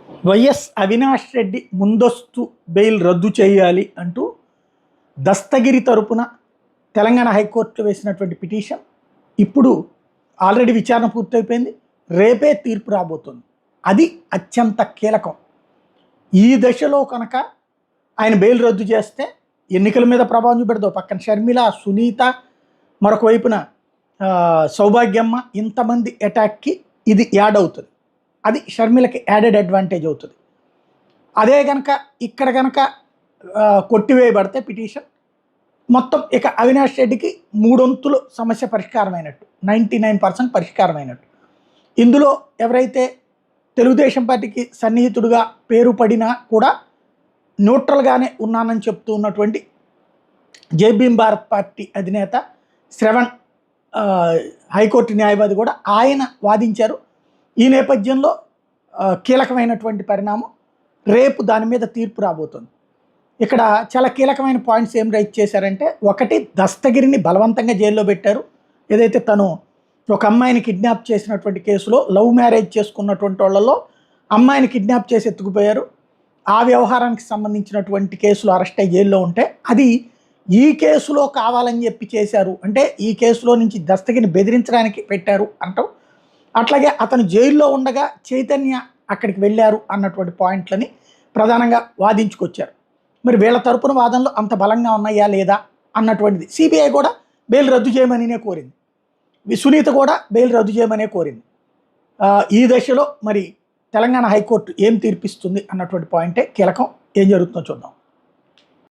YS Avinash Reddy ముందస్తు bail రద్దు చేయాలి అంటూ దస్తగిరి తరపున తెలంగాణ హైకోర్టు వేసినటువంటి పిటిషన్ ఇప్పుడు ఆల్రెడీ విచారణ పూర్తయిపోయింది. రేపే తీర్పు రాబోతుంది. అది అత్యంత కీలకం. ఈ దశలో కనుక ఆయన బెయిల్ రద్దు చేస్తే ఎన్నికల మీద ప్రభావం చూపెడతావు. పక్కన షర్మిల, సునీత, మరొక వైపున సౌభాగ్యమ్మ, ఇంతమంది అటాక్కి ఇది యాడ్ అవుతుంది. అది షర్మిలకి యాడెడ్ అడ్వాంటేజ్ అవుతుంది. అదే కనుక ఇక్కడ కనుక కొట్టివేయబడితే పిటిషన్ మొత్తం ఇక అవినాష్ రెడ్డికి మూడొంతులు సమస్య పరిష్కారమైనట్టు, 99% పరిష్కారమైనట్టు. ఇందులో ఎవరైతే తెలుగుదేశం పార్టీకి సన్నిహితుడుగా పేరు పడినా కూడా న్యూట్రల్గానే ఉన్నానని చెప్తూ ఉన్నటువంటి జై భీమ్ భారత్ పార్టీ అధినేత శ్రవణ్ హైకోర్టు న్యాయవాది కూడా ఆయన వాదించారు. ఈ నేపథ్యంలో కీలకమైనటువంటి పరిణామం రేపు దాని మీద తీర్పు రాబోతుంది. ఇక్కడ చాలా కీలకమైన పాయింట్స్ ఏం రైట్ చేశారంటే, ఒకటి, దస్తగిరిని బలవంతంగా జైల్లో పెట్టారు. ఏదైతే తను ఒక అమ్మాయిని కిడ్నాప్ చేసినటువంటి కేసులో లవ్ మ్యారేజ్ చేసుకున్నటువంటి వాళ్ళలో అమ్మాయిని కిడ్నాప్ చేసి ఎత్తుకుపోయారు. ఆ వ్యవహారానికి సంబంధించినటువంటి కేసులో అరెస్ట్ అయ్యి జైల్లో ఉంటే అది ఈ కేసులో కావాలని చెప్పి చేశారు, అంటే ఈ కేసులో నుంచి దస్తగిరిని బెదిరించడానికి పెట్టారు అంటాం. అట్లాగే అతను జైల్లో ఉండగా చైతన్య అక్కడికి వెళ్ళారు అన్నటువంటి పాయింట్లని ప్రధానంగా వాదించుకొచ్చారు. మరి వీళ్ళ తరపున వాదనలు అంత బలంగా ఉన్నాయా లేదా అన్నటువంటిది సిబిఐ కూడా బెయిల్ రద్దు చేయమనినే కోరింది. సునీత కూడా బెయిల్ రద్దు చేయమనే కోరింది. ఈ దశలో మరి తెలంగాణ హైకోర్టు ఏం తీర్పిస్తుంది అన్నటువంటి పాయింటే కీలకం. ఏం జరుగుతుందో చూద్దాం.